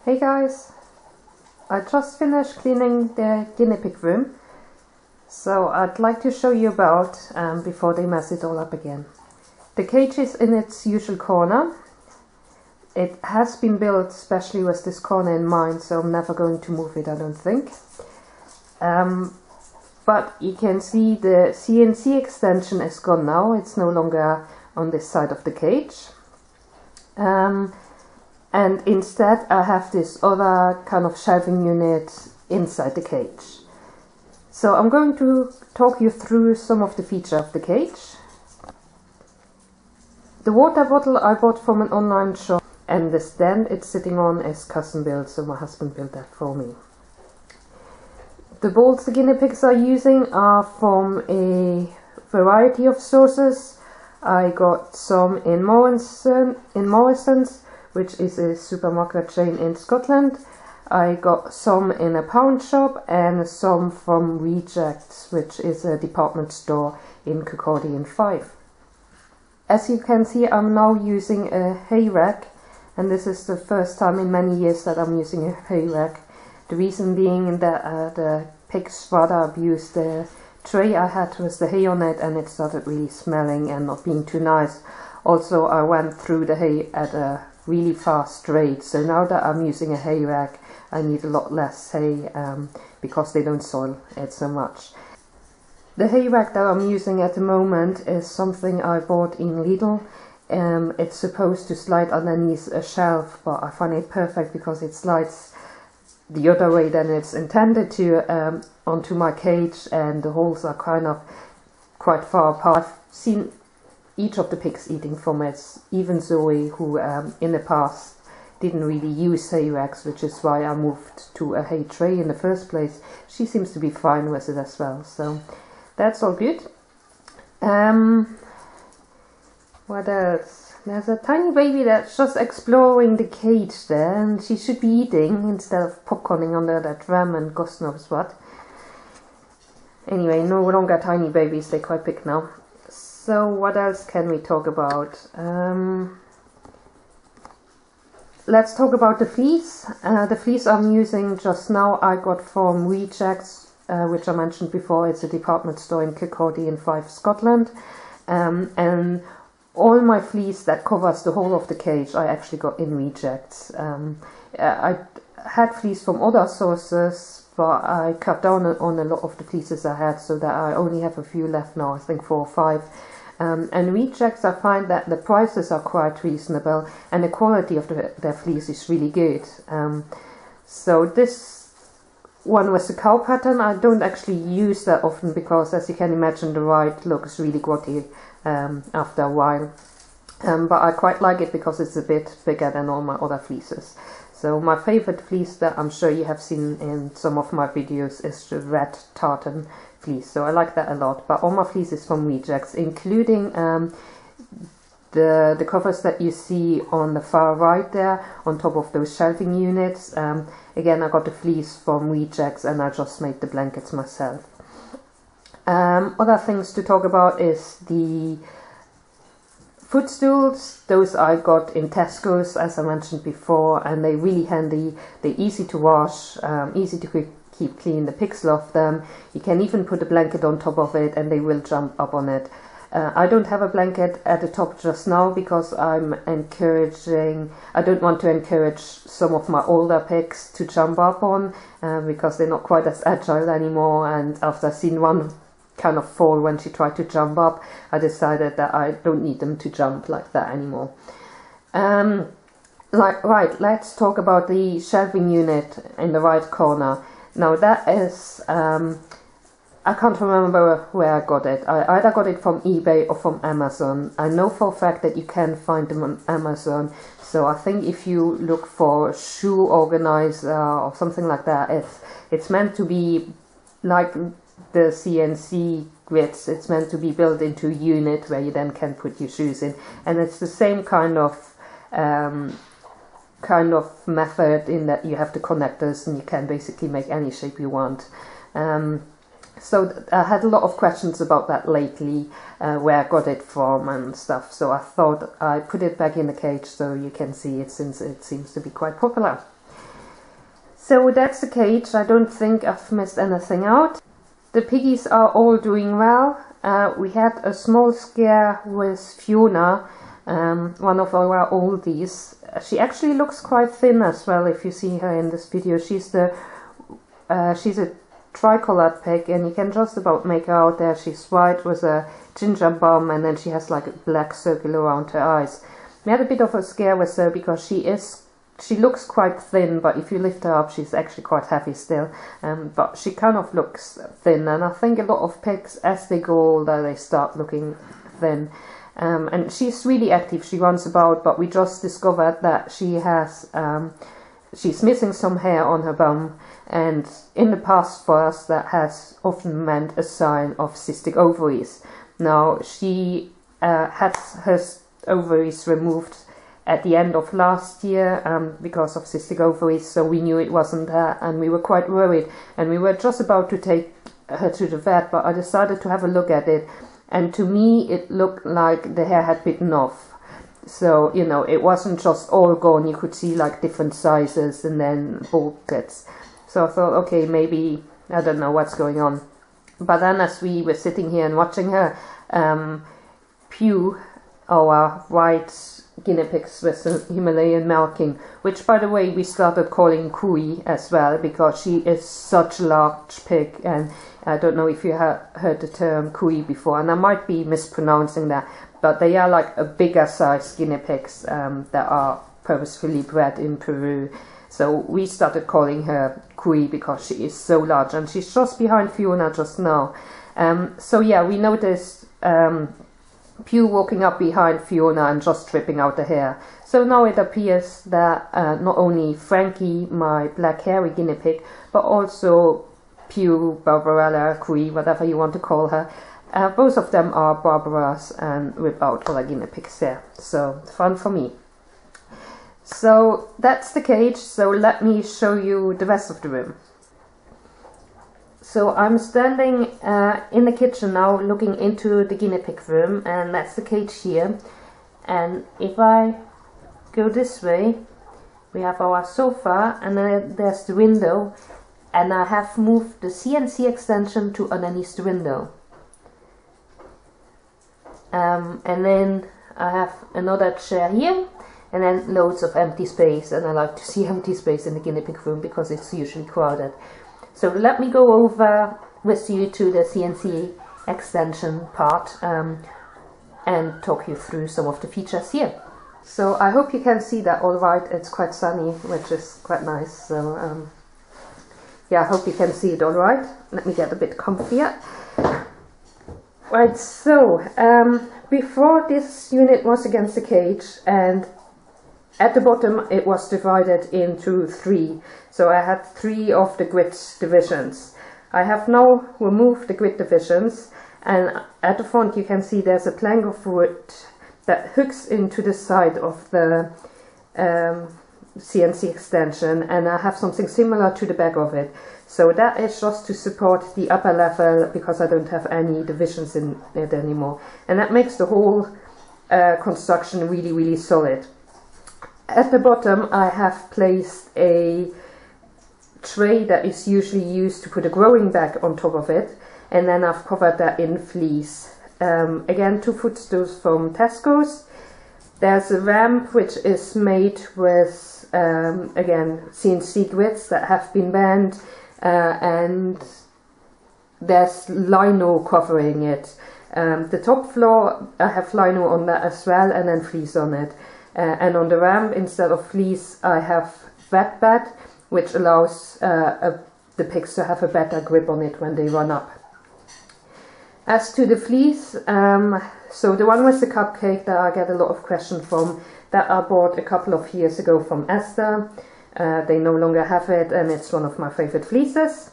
Hey guys, I just finished cleaning the guinea pig room, so I'd like to show you about before they mess it all up again. The cage is in its usual corner. It has been built especially with this corner in mind, so I'm never going to move it, I don't think. But you can see the CNC extension is gone now. It's no longer on this side of the cage. And instead I have this other kind of shelving unit inside the cage. So I'm going to talk you through some of the features of the cage. The water bottle I bought from an online shop, and the stand it's sitting on is custom built, so my husband built that for me. The bowls the guinea pigs are using are from a variety of sources. I got some in Morrison's, which is a supermarket chain in Scotland. I got some in a pound shop and some from Rejects, which is a department store in Kirkcaldy in Fife. As you can see, I'm now using a hay rack, and this is the first time in many years that I'm using a hay rack. The reason being that the pigs rather abused the tray I had with the hay on it, and it started really smelling and not being too nice. Also, I went through the hay at a really fast rate, so now that I'm using a hay rack I need a lot less hay because they don't soil it so much. The hay rack that I'm using at the moment is something I bought in Lidl. It's supposed to slide underneath a shelf, but I find it perfect because it slides the other way than it's intended to onto my cage, and the holes are kind of quite far apart. I've seen each of the pigs eating from it, even Zoe, who in the past didn't really use hay racks, which is why I moved to a hay tray in the first place. She seems to be fine with it as well, so that's all good. What else? There's a tiny baby that's just exploring the cage there, and she should be eating instead of popcorning under that ram and God knows what. Anyway, no longer tiny babies, they're quite big now. So what else can we talk about? Let's talk about the fleece. The fleece I'm using just now I got from Rejects, which I mentioned before. It's a department store in Kirkcaldy in Fife, Scotland. And all my fleece that covers the whole of the cage I actually got in Rejects. I had fleece from other sources, but I cut down on a lot of the fleeces I had, so that I only have a few left now, I think 4 or 5. And Rejects, I find that the prices are quite reasonable and the quality of their fleece is really good. So this one with the cow pattern I don't actually use that often because, as you can imagine, the white looks really grotty after a while. But I quite like it because it's a bit bigger than all my other fleeces. So my favorite fleece that I'm sure you have seen in some of my videos is the red tartan fleece, so I like that a lot. But all my fleece is from Rejects, including the covers that you see on the far right there on top of those shelving units. Again, I got the fleece from Rejects and I just made the blankets myself. Other things to talk about is the footstools. Those I got in Tesco's, as I mentioned before, and they're really handy. They're easy to wash, easy to keep clean. The pigs love them. You can even put a blanket on top of it and they will jump up on it. I don't have a blanket at the top just now because I don't want to encourage some of my older pigs to jump up on because they're not quite as agile anymore, and after I've seen one kind of fall when she tried to jump up, I decided that I don't need them to jump like that anymore. Right, let's talk about the shelving unit in the right corner. Now that is, I can't remember where I got it. I either got it from eBay or from Amazon. I know for a fact that you can find them on Amazon, so I think if you look for shoe organizer or something like that, it's meant to be like the CNC grids. It's meant to be built into a unit where you then can put your shoes in, and it's the same kind of method in that you have the connectors and you can basically make any shape you want. So I had a lot of questions about that lately, where I got it from and stuff, so I thought I put it back in the cage so you can see it, since it seems to be quite popular. So that's the cage. I don't think I've missed anything out. The piggies are all doing well. We had a small scare with Fiona, one of our oldies. She actually looks quite thin as well if you see her in this video. She's a tricolored pig, and you can just about make her out there. She's white with a ginger bum, and then she has like a black circle around her eyes. We had a bit of a scare with her because she looks quite thin, but if you lift her up she's actually quite heavy still, but she kind of looks thin, and I think a lot of pigs as they go older they start looking thin. And she's really active, she runs about, but we just discovered that she's missing some hair on her bum, and in the past for us that has often meant a sign of cystic ovaries. Now she had her ovaries removed at the end of last year because of cystic ovaries, so we knew it wasn't that, and we were quite worried, and we were just about to take her to the vet, but I decided to have a look at it, and to me it looked like the hair had bitten off. So, you know, it wasn't just all gone, you could see like different sizes and then bald bits. So I thought, okay, maybe, I don't know what's going on. But then as we were sitting here and watching her, Pew, our white guinea pigs with Himalayan milking, which by the way we started calling Kui as well because she is such a large pig, and I don't know if you have heard the term Kui before, and I might be mispronouncing that, but they are like a bigger size guinea pigs that are purposefully bred in Peru. So we started calling her Kui because she is so large, and she's just behind Fiona just now. So yeah, we noticed Pew walking up behind Fiona and just tripping out the hair. So now it appears that not only Frankie, my black hairy guinea pig, but also Pew, Barbarella, Kui, whatever you want to call her, both of them are Barbaras and rip out all the guinea pigs there. So fun for me. So that's the cage, so let me show you the rest of the room. So I'm standing in the kitchen now looking into the guinea pig room, and that's the cage here. And if I go this way, we have our sofa, and then there's the window, and I have moved the CNC extension to underneath the window. And then I have another chair here, and then loads of empty space, and I like to see empty space in the guinea pig room because it's usually crowded. So let me go over with you to the CNC extension part and talk you through some of the features here. So I hope you can see that all right. It's quite sunny, which is quite nice. So yeah, I hope you can see it all right. Let me get a bit comfier. Right, so before this unit was against the cage, and at the bottom it was divided into three, so I had three of the grid divisions. I have now removed the grid divisions, and at the front you can see there's a plank of wood that hooks into the side of the CNC extension, and I have something similar to the back of it. So that is just to support the upper level because I don't have any divisions in it anymore, and that makes the whole construction really, really solid. At the bottom I have placed a tray that is usually used to put a growing bag on top of it, and then I've covered that in fleece. Again, 2 footstools from Tesco's. There's a ramp which is made with again CNC grids that have been bent, and there's lino covering it. The top floor I have lino on that as well, and then fleece on it. And on the ramp, instead of fleece, I have wet bed, which allows the pigs to have a better grip on it when they run up. As to the fleece, so the one with the cupcake that I get a lot of questions from, that I bought a couple of years ago from Esther. They no longer have it, and it's one of my favorite fleeces.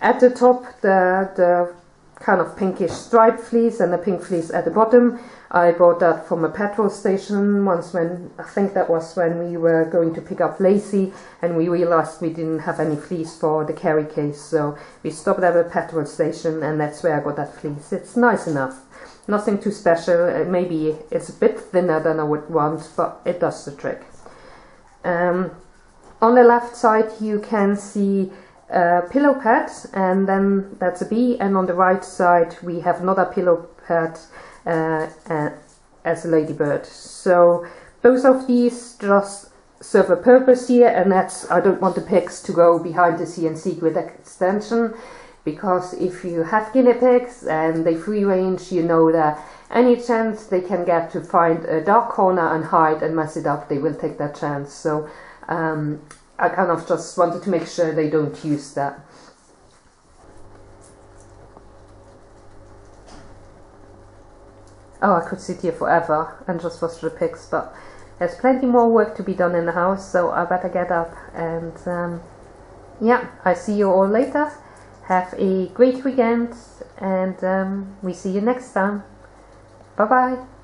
At the top, the kind of pinkish striped fleece and the pink fleece at the bottom. I bought that from a petrol station once when, I think that was when we were going to pick up Lacey, and we realized we didn't have any fleece for the carry case, so we stopped at a petrol station, and that's where I got that fleece. It's nice enough, nothing too special. Maybe it's a bit thinner than I would want, but it does the trick. On On the left side you can see a pillow pad, and then that's a bee, and on the right side we have another pillow pad as a ladybird. So both of these just serve a purpose here, and that's, I don't want the pigs to go behind the CNC grid extension, because if you have guinea pigs and they free range, you know that any chance they can get to find a dark corner and hide and mess it up, they will take that chance. So I kind of just wanted to make sure they don't use that. Oh, I could sit here forever and just watch the pigs, but there's plenty more work to be done in the house, so I better get up. And yeah, I see you all later. Have a great weekend, and we see you next time. Bye bye.